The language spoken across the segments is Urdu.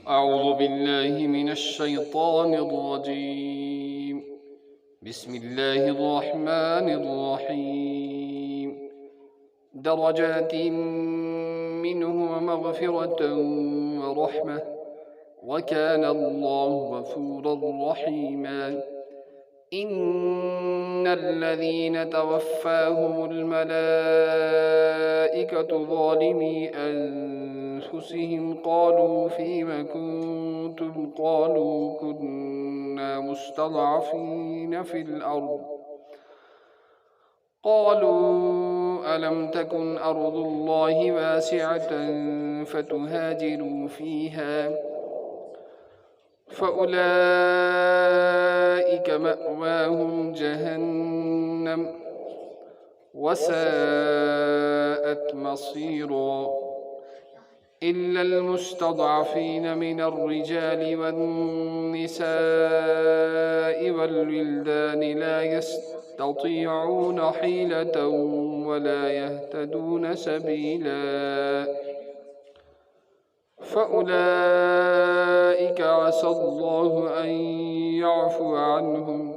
أعوذ بالله من الشيطان الرجيم. بسم الله الرحمن الرحيم. درجات منه ومغفرة ورحمة وكان الله غفورا رحيما. إن الذين توفاهم الملائكة ظالمي أنفسهم قالوا فيم كنتم قالوا كنا مستضعفين في الأرض قالوا ألم تكن أرض الله واسعة فتهاجروا فيها فأولئك مأواهم جهنم وساءت مصيرا. إلا المستضعفين من الرجال والنساء والولدان لا يستطيعون حيلة ولا يهتدون سبيلا فأولئك عسى الله أن يعفو عنهم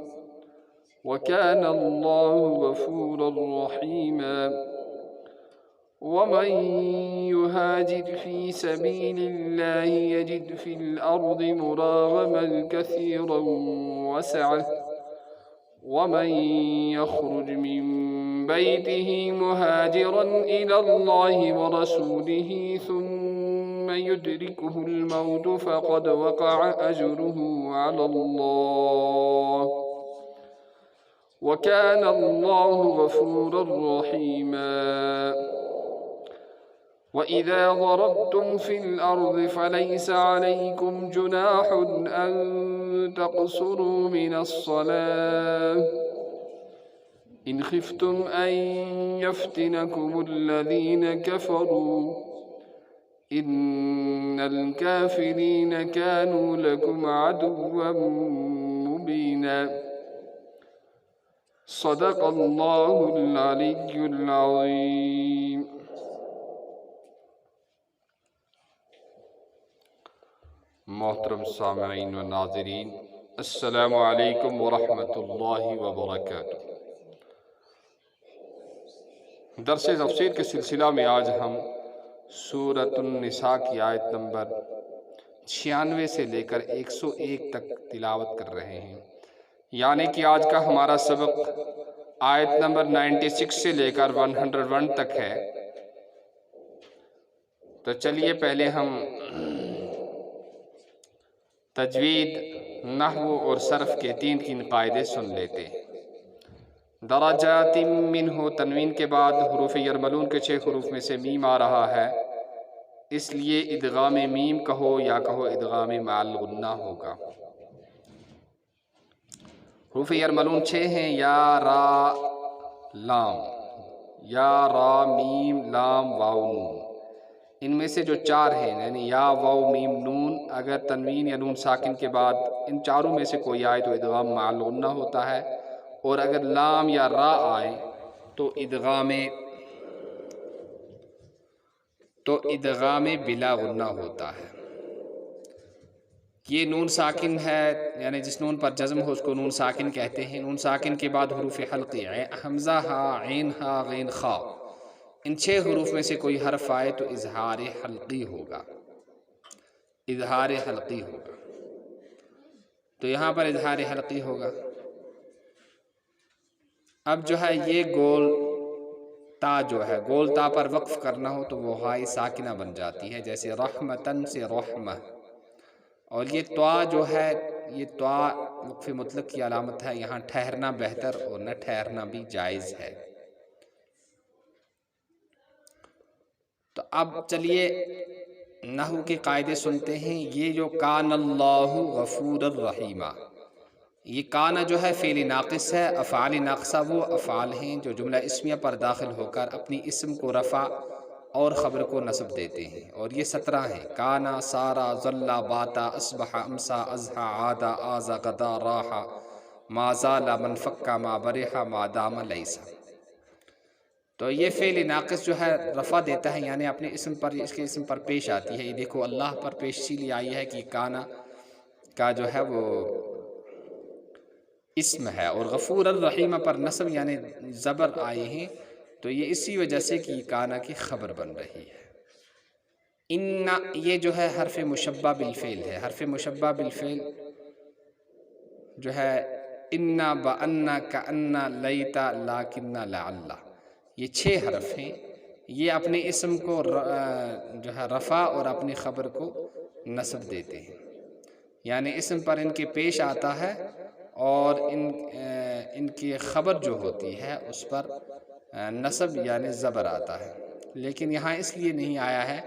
وكان الله غفورا رحيما. ومن يهاجر في سبيل الله يجد في الأرض مراغما كثيرا وسعة ومن يخرج من بيته مهاجرا إلى الله ورسوله ثم يدركه الموت فقد وقع أجره على الله وكان الله غفورا رحيما. وإذا ضربتم في الأرض فليس عليكم جناح أن تقصروا من الصلاة إن خفتم أن يفتنكم الذين كفروا إن الكافرين كانوا لكم عدوا مبينا. صدق الله العلي العظيم. محترم سامعین و ناظرین، السلام علیکم ورحمۃ اللہ وبرکاتہ۔ درس تفسیر کے سلسلہ میں آج ہم سورۃ النساء کی آیت نمبر 96 سے لے کر 101 تک تلاوت کر رہے ہیں، یعنی کہ آج کا ہمارا سبق آیت نمبر 96 سے لے کر 101 تک ہے۔ تو چلیے پہلے ہم تجوید، نحو اور صرف کے 3 قاعدے سن لیتے ہیں۔ درجات منہ، تنوین کے بعد حروف یرملون کے 6 حروف میں سے میم آ رہا ہے، اس لیے ادغام میم کہو یا کہو ادغام مع الغنہ ہوگا۔ حروف یرملون 6 ہیں، یا را لام، یا را میم لام واو نون۔ ان میں سے جو 4 ہیں یعنی یا واو میم نون، اگر تنوین یا نون ساکن کے بعد ان چاروں میں سے کوئی آئے تو ادغام مع الغنہ ہوتا ہے، اور اگر لام یا را آئے تو ادغام بلا غنہ ہوتا ہے۔ یہ نون ساکن ہے، یعنی جس نون پر جزم ہو اس کو نون ساکن کہتے ہیں۔ نون ساکن کے بعد حروف حلقی حمزہ ہا، عین ہا، غین خا، ان 6 حروف میں سے کوئی حرف آئے تو اظہار حلقی ہوگا، اظہار حلقی ہوگا۔ تو یہاں پر اظہار حلقی ہوگا۔ اب جو ہے یہ گول تا جو ہے، گول تا پر وقف کرنا ہو تو وہ ہائی ساکنہ بن جاتی ہے، جیسے رحمتن سے رحمہ۔ اور یہ طا جو ہے، یہ طا وقف مطلق کی علامت ہے، یہاں ٹھہرنا بہتر اور نہ ٹھہرنا بھی جائز ہے۔ تو اب چلیے نحو کے قاعدے سنتے ہیں۔ یہ جو کان اللہ غفور الرحیمہ، یہ کانا جو ہے فعل ناقص ہے۔ افعال ناقصہ وہ افعال ہیں جو جملہ اسمیہ پر داخل ہو کر اپنی اسم کو رفع اور خبر کو نصب دیتے ہیں، اور یہ 17 ہیں: کانا، سارا، ظلا، باتا، اصبح، امسا، اضحى، عادا، آزا، غدا، راحا، ما زال، من فکا، ما برحا، ما دام، لیسا۔ تو یہ فعل ناقص جو ہے رفع دیتا ہے، یعنی اپنے اسم پر، اس کے اسم پر پیش آتی ہے. یہ دیکھو اللہ پر پیش اسی لیے آئی ہے کہ کانا کا جو ہے وہ اسم ہے، اور غفور الرحیم پر نصب یعنی زبر آئے ہیں، تو یہ اسی وجہ سے کہ کانا کی خبر بن رہی ہے. ان یہ جو ہے حرف مشبہ بالفعل ہے. حرف مشبہ بالفعل جو ہے انا بانا کانا لیتا لاکن لعل، یہ 6 حرف ہیں. یہ اپنے اسم کو جو ہے رفع اور اپنی خبر کو نصب دیتے ہیں، یعنی اسم پر ان کے پیش آتا ہے اور ان کی خبر جو ہوتی ہے اس پر نصب یعنی زبر آتا ہے. لیکن یہاں اس لیے نہیں آیا ہے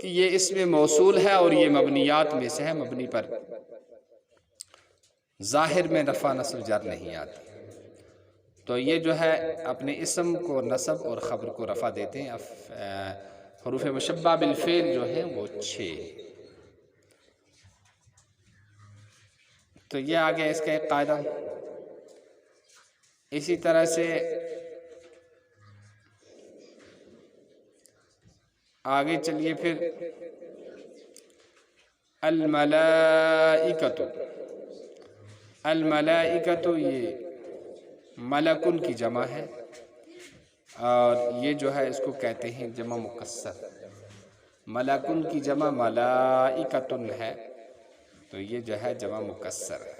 کہ یہ اسم موصول ہے اور یہ مبنیات میں سے ہے، مبنی پر ظاہر میں رفع نصب جر نہیں آتی. تو یہ جو ہے اپنے اسم کو نصب اور خبر کو رفع دیتے ہیں. حروف مشبہ بالفعل جو ہیں وہ 6. تو یہ آگے اس کا ایک قاعدہ. اسی طرح سے آگے چلیے پھر الملائکۃ. الملائکۃ یہ ملکن کی جمع ہے، اور یہ جو ہے اس کو کہتے ہیں جمع مکسر. ملکن کی جمع ملائکۃن ہے، تو یہ جو ہے جمع مکسر ہے.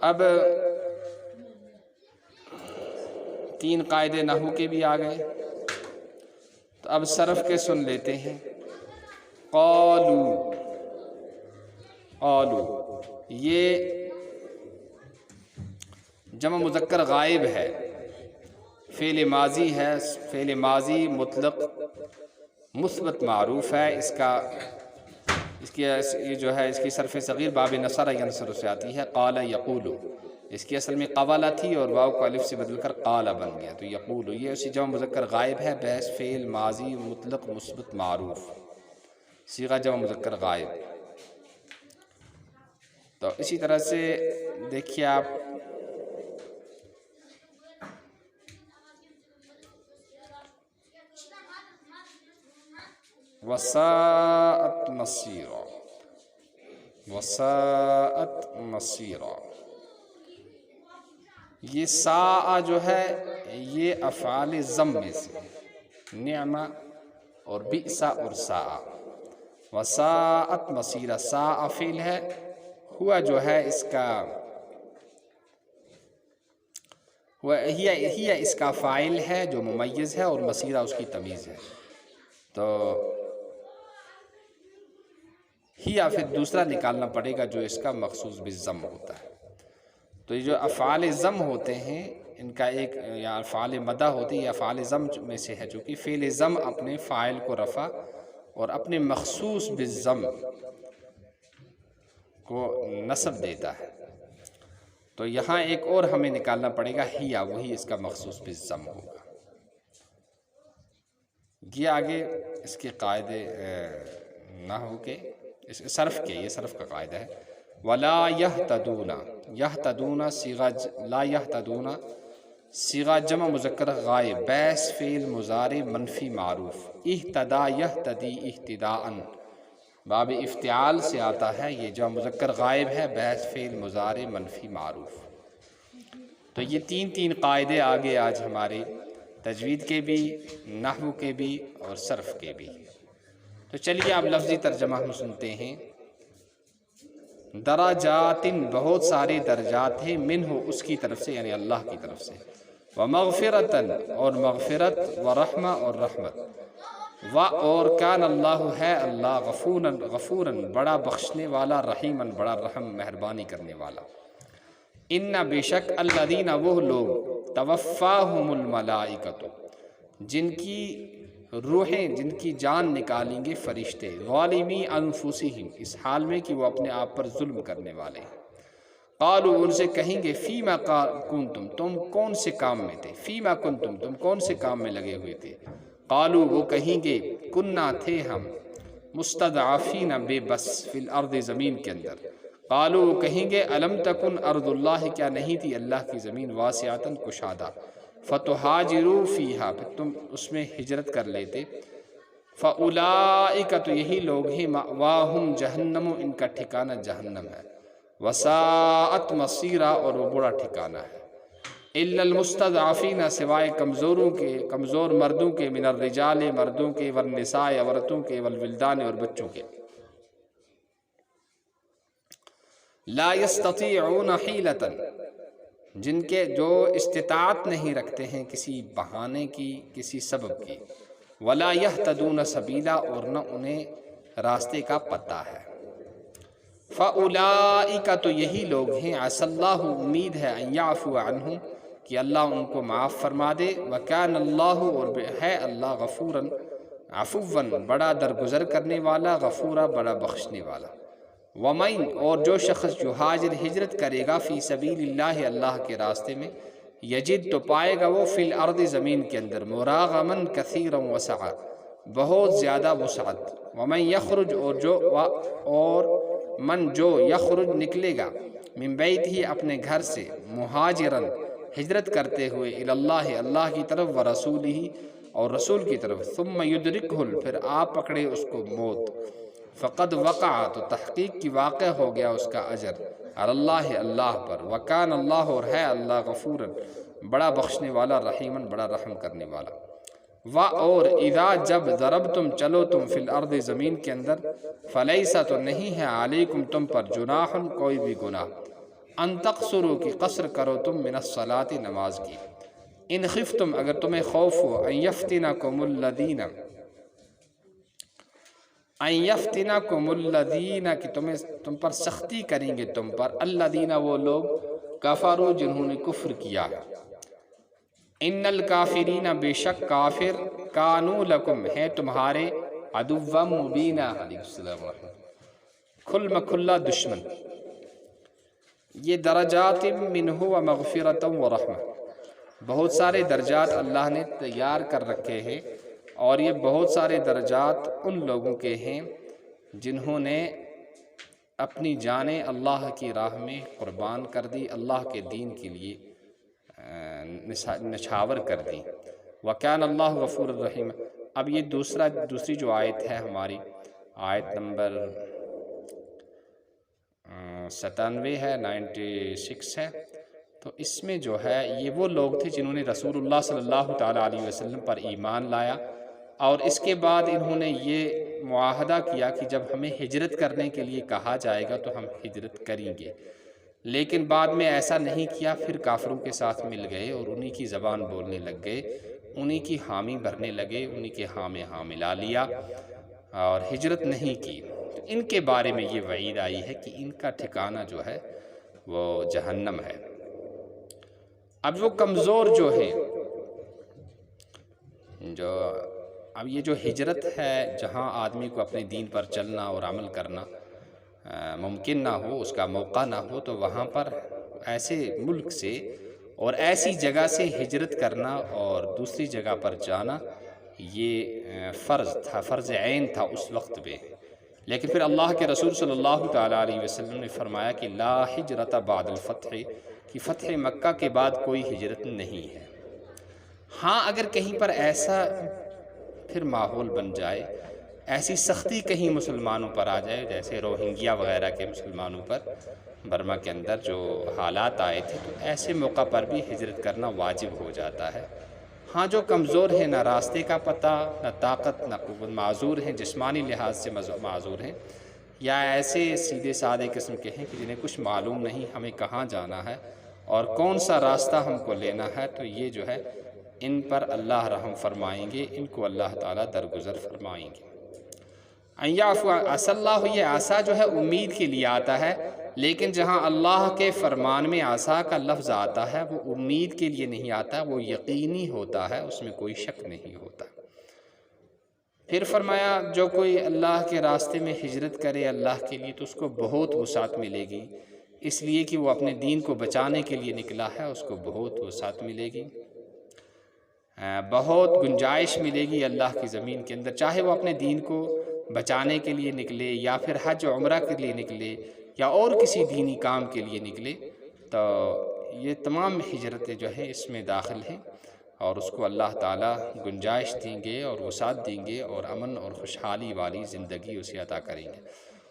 اب 3 قاعدے نحو کے بھی آ گئے، تو اب صرف کے سن لیتے ہیں. قالو، قالو یہ جمع مذکر غائب ہے، فعل ماضی ہے. فعل ماضی مطلق مثبت معروف ہے. اس کی یہ جو ہے اس کی صرف صغیر باب نصر ینصر سے آتی ہے. قال یقول، اس کی اصل میں قوالا تھی اور واو کو الف سے بدل کر قال بن گیا، تو یقول یہ اسی جمع مذکر غائب ہے. بحث فعل ماضی مطلق مثبت معروف، صیغہ جمع مذکر غائب. تو اسی طرح سے دیکھیے آپ وساءت مصیرا، وساءت مصیرا. یہ ساء جو ہے یہ افعال ضم میں سے، نعمہ اور بئس اور ساء. وساءت مصیرا، ساء فعل ہے، ہوا جو ہے اس کا ہی اس کا فاعل ہے جو ممیز ہے، اور مصیرہ اس کی تمیز ہے. تو ہیا پھر دوسرا نکالنا پڑے گا جو اس کا مخصوص بالضم ہوتا ہے. تو یہ جو افعال ضم ہوتے ہیں ان کا ایک، یا افعال مدہ ہوتی ہے یا افعال ضم میں سے ہے، چونکہ فعل ضم اپنے فاعل کو رفع اور اپنے مخصوص بالضم کو نصب دیتا ہے. تو یہاں ایک اور ہمیں نکالنا پڑے گا ہیا، وہی اس کا مخصوص بالضم ہوگا. یہ آگے اس کے قاعدے نحو کے، اس صرف کے، یہ صرف کا قاعدہ ہے. ولا یہتدون، یہتدون صیغہ لا یہتدون صیغہ جمع مذکر غائب، بیس فعل مضارع منفی معروف. اہتدا یہتدی اہتداء، باب افتعال سے آتا ہے. یہ جمع مذکر غائب ہے، بیس فعل مضارع منفی معروف. تو یہ 3 قاعدے آگے آج ہمارے تجوید کے بھی، نحو کے بھی اور صرف کے بھی. تو چلیے اب لفظی ترجمہ ہم سنتے ہیں. درجات، بہت سارے درجات ہیں، منہ اس کی طرف سے یعنی اللہ کی طرف سے. ومغفرتاً اور مغفرت، ورحمہ اور رحمت. اور کان اللہ ہے اللہ غفوراً بڑا بخشنے والا، رحیماً بڑا رحم مہربانی کرنے والا. ان بے شک الذین وہ لوگ، توفاہم الملائکۃ جن کی روحیں، جن کی جان نکالیں گے فرشتے، ظالمی انفسہم اس حال میں کہ وہ اپنے آپ پر ظلم کرنے والے ہیں. قالوا ان سے کہیں گے فیما کنتم تم کون سے کام میں تھے، فیما کنتم تم کون سے کام میں لگے ہوئے تھے. قالوا وہ کہیں گے کنا تھے ہم، مستضعفین بے بس، فی الارض زمین کے اندر. قالوا وہ کہیں گے الم تکن ارض اللہ کیا نہیں تھی اللہ کی زمین واسعۃ کشادہ فتہاجروا فیہا پھر تم اس میں ہجرت کر لیتے فاولئک تو یہی لوگ ہیں مأواہم جہنم ان کا ٹھکانہ جہنم ہے وساءت مصیرا اور وہ برا ٹھکانہ ہے الا المستضعفین سوائے کمزوروں کے کمزور مردوں کے من الرجال مردوں کے والنساء عورتوں کے والولدان اور بچوں کے لا یستطیعون حیلۃ جن کے جو استطاعت نہیں رکھتے ہیں کسی بہانے کی کسی سبب کی ولا یہتدون سبیلا اور نہ انہیں راستے کا پتہ ہے فاولئک تو یہی لوگ ہیں عسى اللہ امید ہے ان یعفو عنہم کہ اللہ ان کو معاف فرما دے وکان اللہ اور ہے اللہ غفورا عفوا بڑا درگزر کرنے والا غفورا بڑا بخشنے والا ومن اور جو شخص یہاجر ہجرت کرے گا فی سبیل اللہ اللہ کے راستے میں یجد تو پائے گا وہ فی الارض زمین کے اندر مراغما کثیرا وسعا بہت زیادہ وسعت ومن یخرج اور من جو یخرج نکلے گا من بیت ہی اپنے گھر سے مہاجرا ہجرت کرتے ہوئے اللہ اللہ کی طرف ورسول ہی اور رسول کی طرف ثم یدرکہ پھر آپ پکڑے اس کو موت فقد وقع تو تحقیق کی واقع ہو گیا اس کا اجر اللہ اللہ پر وکان اللہ اور ہے اللہ غفورا بڑا بخشنے والا رحیما بڑا رحم کرنے والا اور اذا جب ضربتم چلو تم فی الارض زمین کے اندر فلیسا تو نہیں ہے علیکم تم پر جناح کوئی بھی گناہ ان تقصروا کی قصر کرو تم من الصلاۃ نماز کی ان خفتم اگر تمہیں خوف ہو ان یفتنکم الذین کہ تم پر سختی کریں گے تم پر الذین وہ لوگ کفروا جنہوں نے کفر کیا ان الکافرین بے شک کافر کانوا لکم ہے تمہارے عدوا مبینا علیہ السلام کھل مکھلا دشمن یہ درجات منہ و مغفرۃ و رحمہ بہت سارے درجات اللہ نے تیار کر رکھے ہیں اور یہ بہت سارے درجات ان لوگوں کے ہیں جنہوں نے اپنی جانیں اللہ کی راہ میں قربان کر دی اللہ کے دین کے لیے نچھاور کر دی وکان اللہ غفور الرحیم اب یہ دوسری جو آیت ہے ہماری آیت نمبر 97 ہے 96 ہے تو اس میں جو ہے یہ وہ لوگ تھے جنہوں نے رسول اللہ صلی اللہ تعالیٰ علیہ وسلم پر ایمان لایا اور اس کے بعد انہوں نے یہ معاہدہ کیا کہ جب ہمیں ہجرت کرنے کے لیے کہا جائے گا تو ہم ہجرت کریں گے لیکن بعد میں ایسا نہیں کیا پھر کافروں کے ساتھ مل گئے اور انہی کی زبان بولنے لگ گئے انہی کی حامی بھرنے لگے انہی کے ہاں میں ہاں ملا لیا اور ہجرت نہیں کی تو ان کے بارے میں یہ وعید آئی ہے کہ ان کا ٹھکانہ جو ہے وہ جہنم ہے اب وہ کمزور جو ہے اب یہ جو ہجرت ہے جہاں آدمی کو اپنے دین پر چلنا اور عمل کرنا ممکن نہ ہو اس کا موقع نہ ہو تو وہاں پر ایسے ملک سے اور ایسی جگہ سے ہجرت کرنا اور دوسری جگہ پر جانا یہ فرض تھا فرض عین تھا اس وقت پہ لیکن پھر اللہ کے رسول صلی اللہ تعالیٰ علیہ وسلم نے فرمایا کہ لا ہجرت بعد الفتح کہ فتح مکہ کے بعد کوئی ہجرت نہیں ہے ہاں اگر کہیں پر ایسا پھر ماحول بن جائے ایسی سختی کہیں مسلمانوں پر آ جائے جیسے روہنگیا وغیرہ کے مسلمانوں پر برما کے اندر جو حالات آئے تھے تو ایسے موقع پر بھی ہجرت کرنا واجب ہو جاتا ہے ہاں جو کمزور ہیں نہ راستے کا پتہ نہ طاقت نہ قوت معذور ہیں جسمانی لحاظ سے معذور ہیں یا ایسے سیدھے سادے قسم کے ہیں کہ جنہیں کچھ معلوم نہیں ہمیں کہاں جانا ہے اور کون سا راستہ ہم کو لینا ہے تو یہ جو ہے ان پر اللہ رحم فرمائیں گے ان کو اللہ تعالیٰ درگزر فرمائیں گے عسى اللہ یہ عسیٰ جو ہے امید کے لیے آتا ہے لیکن جہاں اللہ کے فرمان میں عسیٰ کا لفظ آتا ہے وہ امید کے لیے نہیں آتا وہ یقینی ہوتا ہے اس میں کوئی شک نہیں ہوتا پھر فرمایا جو کوئی اللہ کے راستے میں ہجرت کرے اللہ کے لیے تو اس کو بہت وسعت ملے گی اس لیے کہ وہ اپنے دین کو بچانے کے لیے نکلا ہے اس کو بہت وسعت ملے گی بہت گنجائش ملے گی اللہ کی زمین کے اندر چاہے وہ اپنے دین کو بچانے کے لیے نکلے یا پھر حج و عمرہ کے لیے نکلے یا اور کسی دینی کام کے لیے نکلے تو یہ تمام ہجرتیں جو ہیں اس میں داخل ہیں، اور اس کو اللہ تعالیٰ گنجائش دیں گے اور وسعت دیں گے اور امن اور خوشحالی والی زندگی اسے عطا کریں گے۔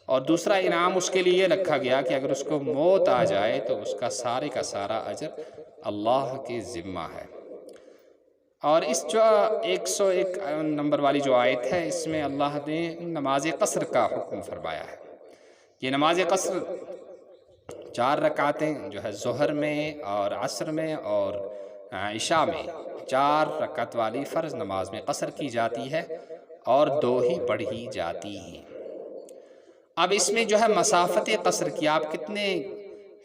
اور دوسرا انعام اس کے لیے یہ رکھا گیا کہ اگر اس کو موت آ جائے تو اس کا سارے کا سارا اجر اللہ کے ذمہ ہے۔ اور اس جو 101 نمبر والی جو آیت ہے، اس میں اللہ نے نماز قصر کا حکم فرمایا ہے۔ یہ نماز قصر 4 رکعتیں جو ہے ظہر میں اور عصر میں اور عشاء میں 4 رکعت والی فرض نماز میں قصر کی جاتی ہے اور 2 ہی پڑھی جاتی ہیں۔ اب اس میں جو ہے مسافت قصر کی، آپ کتنے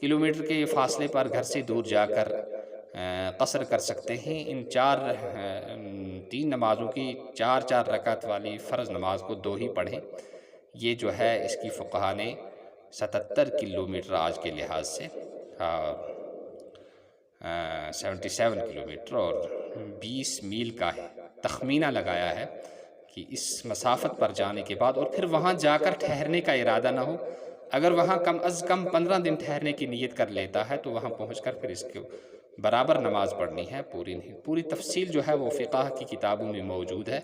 کلومیٹر کے فاصلے پر گھر سے دور جا کر قصر کر سکتے ہیں۔ ان 3 نمازوں کی 4 رکعت والی فرض نماز کو 2 ہی پڑھیں، یہ جو ہے اس کی فقہا نے 77 کلومیٹر آج کے لحاظ سے، 77 کلومیٹر اور 20 میل کا تخمینہ لگایا ہے کہ اس مسافت پر جانے کے بعد، اور پھر وہاں جا کر ٹھہرنے کا ارادہ نہ ہو۔ اگر وہاں کم از کم 15 دن ٹھہرنے کی نیت کر لیتا ہے تو وہاں پہنچ کر پھر اس کو برابر نماز پڑھنی ہے، پوری نہیں۔ پوری تفصیل جو ہے وہ فقہ کی کتابوں میں موجود ہے،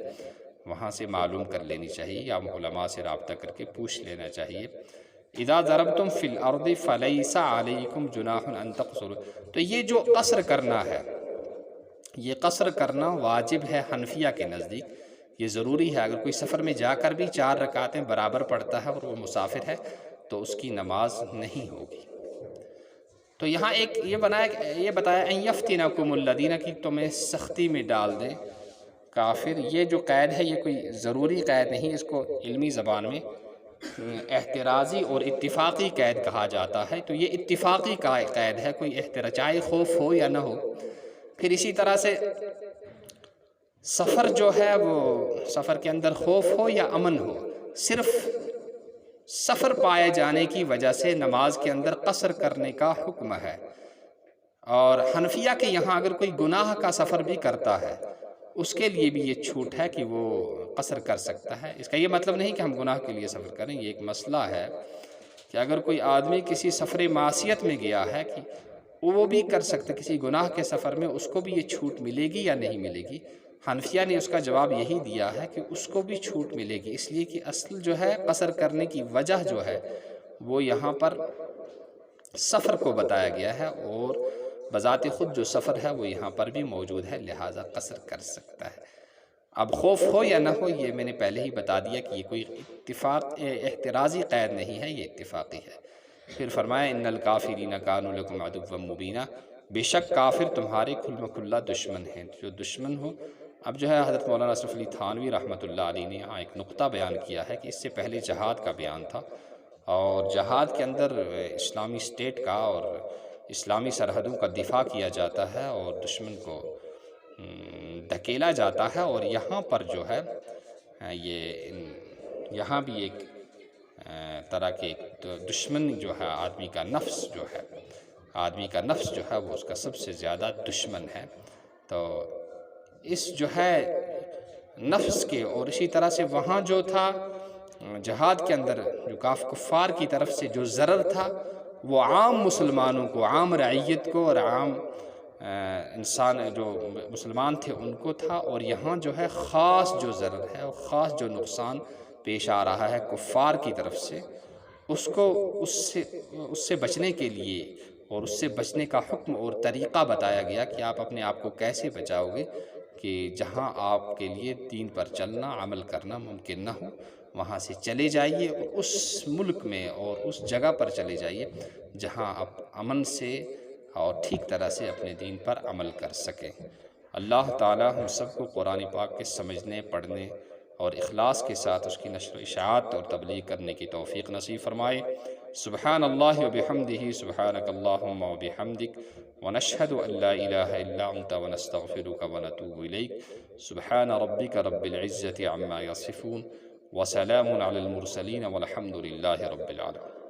وہاں سے معلوم کر لینی چاہیے یا علماء سے رابطہ کر کے پوچھ لینا چاہیے۔ اذا ضربتم فی الارض فلیس علیکم جناح ان تقصروا، تو یہ جو قصر کرنا ہے، یہ قصر کرنا واجب ہے حنفیہ کے نزدیک، یہ ضروری ہے۔ اگر کوئی سفر میں جا کر بھی 4 رکعتیں برابر پڑھتا ہے اور وہ مسافر ہے تو اس کی نماز نہیں ہوگی۔ تو یہاں ایک یہ بتایا ان یفتنکم الذین، کی تمہیں سختی میں ڈال دیں کافر۔ یہ جو قید ہے یہ کوئی ضروری قید نہیں، اس کو علمی زبان میں احترازی اور اتفاقی قید کہا جاتا ہے۔ تو یہ اتفاقی قید ہے، کوئی چاہے خوف ہو یا نہ ہو۔ پھر اسی طرح سے سفر جو ہے وہ سفر کے اندر خوف ہو یا امن ہو، صرف سفر پائے جانے کی وجہ سے نماز کے اندر قصر کرنے کا حکم ہے۔ اور حنفیہ کے یہاں اگر کوئی گناہ کا سفر بھی کرتا ہے اس کے لیے بھی یہ چھوٹ ہے کہ وہ قصر کر سکتا ہے۔ اس کا یہ مطلب نہیں کہ ہم گناہ کے لیے سفر کریں، یہ ایک مسئلہ ہے کہ اگر کوئی آدمی کسی سفر معصیت میں گیا ہے کہ وہ بھی کر سکتا، کسی گناہ کے سفر میں اس کو بھی یہ چھوٹ ملے گی یا نہیں ملے گی؟ حنفیہ نے اس کا جواب یہی دیا ہے کہ اس کو بھی چھوٹ ملے گی، اس لیے کہ اصل جو ہے قصر کرنے کی وجہ جو ہے وہ یہاں پر سفر کو بتایا گیا ہے، اور بذات خود جو سفر ہے وہ یہاں پر بھی موجود ہے، لہٰذا قصر کر سکتا ہے۔ اب خوف ہو یا نہ ہو یہ میں نے پہلے ہی بتا دیا کہ یہ کوئی احترازی قید نہیں ہے، یہ اتفاقی ہے۔ پھر فرمایا ان الکافرین کانوا لکم عدوا مبینا، بے شک کافر تمہارے کھلم کھلا دشمن ہیں۔ جو دشمن ہو، اب جو ہے حضرت مولانا اشرف علی تھانوی رحمۃ اللہ علیہ نے یہاں ایک نقطہ بیان کیا ہے کہ اس سے پہلے جہاد کا بیان تھا، اور جہاد کے اندر اسلامی اسٹیٹ کا اور اسلامی سرحدوں کا دفاع کیا جاتا ہے اور دشمن کو دھکیلا جاتا ہے، اور یہاں پر جو ہے یہاں بھی ایک طرح کے دشمن جو ہے آدمی کا نفس جو ہے، آدمی کا نفس جو ہے وہ اس کا سب سے زیادہ دشمن ہے۔ تو اس جو ہے نفس کے، اور اسی طرح سے وہاں جو تھا جہاد کے اندر جو کفار کی طرف سے جو ضرر تھا وہ عام مسلمانوں کو، عام رعیت کو اور عام انسان جو مسلمان تھے ان کو تھا، اور یہاں جو ہے خاص جو ضرر ہے اور خاص جو نقصان پیش آ رہا ہے کفار کی طرف سے، اس سے بچنے کے لیے اور اس سے بچنے کا حکم اور طریقہ بتایا گیا کہ آپ اپنے آپ کو کیسے بچاؤ گے، کہ جہاں آپ کے لیے دین پر چلنا، عمل کرنا ممکن نہ ہو وہاں سے چلے جائیے، اور اس ملک میں اور اس جگہ پر چلے جائیے جہاں آپ امن سے اور ٹھیک طرح سے اپنے دین پر عمل کر سکیں۔ اللہ تعالی ہم سب کو قرآن پاک کے سمجھنے، پڑھنے اور اخلاص کے ساتھ اس کی نشر و اشاعت اور تبلیغ کرنے کی توفیق نصیب فرمائے۔ سبحان اللہ وبحمدہ، سبحانک اللہم وبحمدک، ونشہد ان لا الہ الا انت ونستغفرک ونتوب الیک۔ سبحان ربک رب العزة عما یصفون، وسلام علی المرسلین، والحمد للہ رب العالمین۔